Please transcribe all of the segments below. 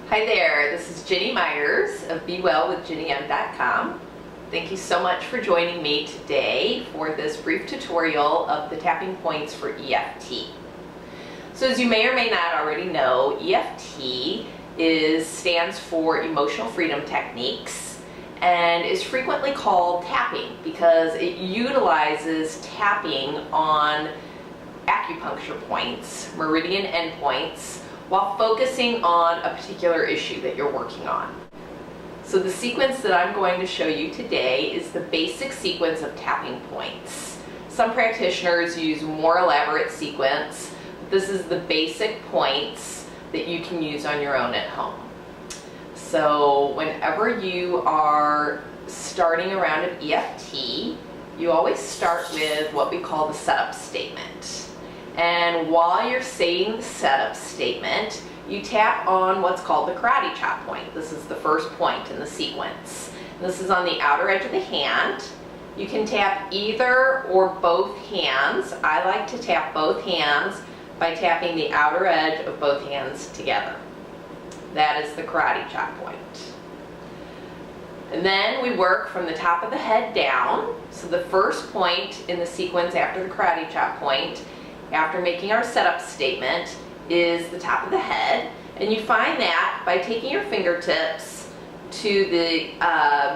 Hi there, this is Ginny Myers of BeWellWithGinnyM.com. Thank you so much for joining me today for this brief tutorial of the tapping points for EFT. So as you may or may not already know, EFT stands for Emotional Freedom Techniques and is frequently called tapping because it utilizes tapping on acupuncture points, meridian endpoints, while focusing on a particular issue that you're working on. So the sequence that I'm going to show you today is the basic sequence of tapping points. Some practitioners use more elaborate sequence. This is the basic points that you can use on your own at home. So whenever you are starting a round of EFT, you always start with what we call the setup statement. And while you're saying the setup statement, you tap on what's called the karate chop point. This is the first point in the sequence. This is on the outer edge of the hand. You can tap either or both hands. I like to tap both hands by tapping the outer edge of both hands together. That is the karate chop point. And then we work from the top of the head down. So the first point in the sequence after the karate chop point, after making our setup statement, is the top of the head. And you find that by taking your fingertips to the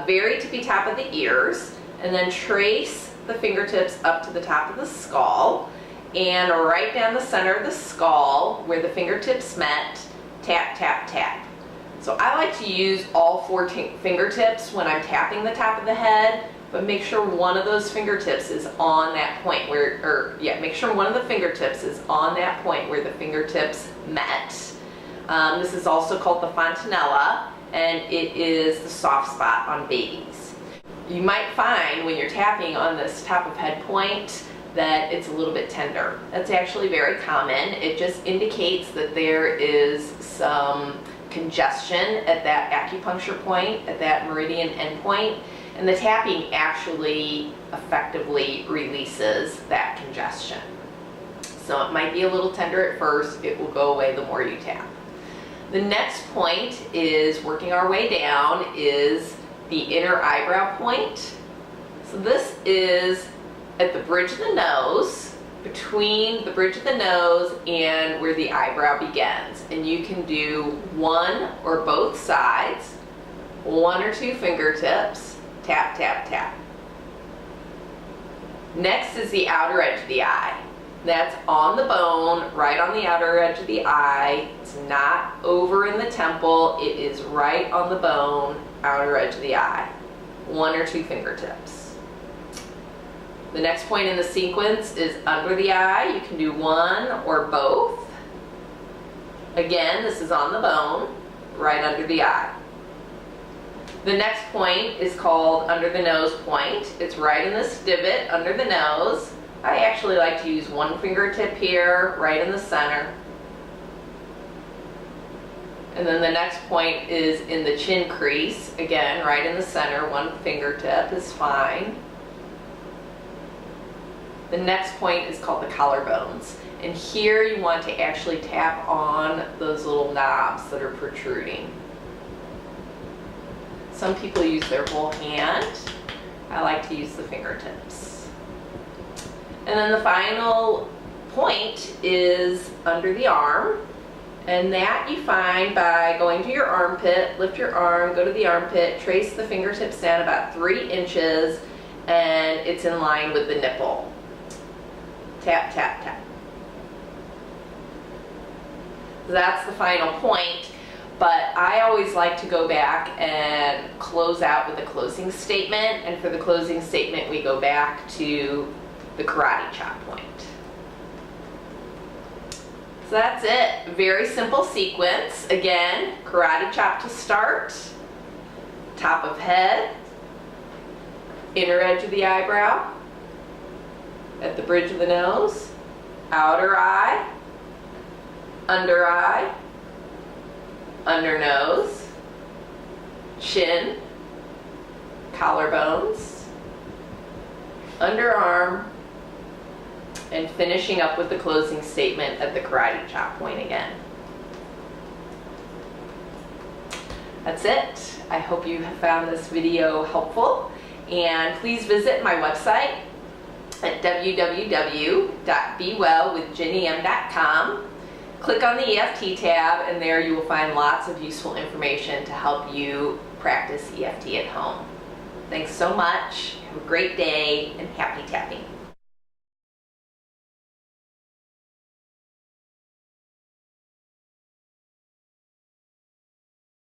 very tippy top of the ears, and then trace the fingertips up to the top of the skull, and right down the center of the skull where the fingertips met, tap, tap, tap. So I like to use all four fingertips when I'm tapping the top of the head, but make sure one of those fingertips is on that point where, make sure one of the fingertips is on that point where the fingertips met. This is also called the fontanella, and it is the soft spot on babies. You might find when you're tapping on this top of head point that it's a little bit tender. That's actually very common. It just indicates that there is some congestion at that acupuncture point, at that meridian endpoint, and the tapping actually effectively releases that congestion. So it might be a little tender at first, it will go away the more you tap. The next point is, working our way down, is the inner eyebrow point. So this is at the bridge of the nose, between the bridge of the nose and where the eyebrow begins. And you can do one or both sides, one or two fingertips, tap, tap, tap. Next is the outer edge of the eye. That's on the bone, right on the outer edge of the eye. It's not over in the temple, it is right on the bone, outer edge of the eye. One or two fingertips. The next point in the sequence is under the eye. You can do one or both. Again, this is on the bone, right under the eye. The next point is called under the nose point. It's right in this divot under the nose. I actually like to use one fingertip here, right in the center. And then the next point is in the chin crease. Again, right in the center, one fingertip is fine. The next point is called the collarbones. And here you want to actually tap on those little knobs that are protruding. Some people use their whole hand. I like to use the fingertips. And then the final point is under the arm. And that you find by going to your armpit, lift your arm, go to the armpit, trace the fingertips down about 3 inches, and it's in line with the nipple. Tap, tap, tap. That's the final point. But I always like to go back and close out with a closing statement. And for the closing statement, we go back to the karate chop point. So that's it. Very simple sequence. Again, karate chop to start, top of head, inner edge of the eyebrow, at the bridge of the nose, outer eye, under eye, under nose, chin, collarbones, underarm, and finishing up with the closing statement at the karate chop point again. That's it. I hope you have found this video helpful, and please visit my website at www.bewellwithginnym.com. Click on the EFT tab, and there you will find lots of useful information to help you practice EFT at home. Thanks so much. Have a great day, and happy tapping.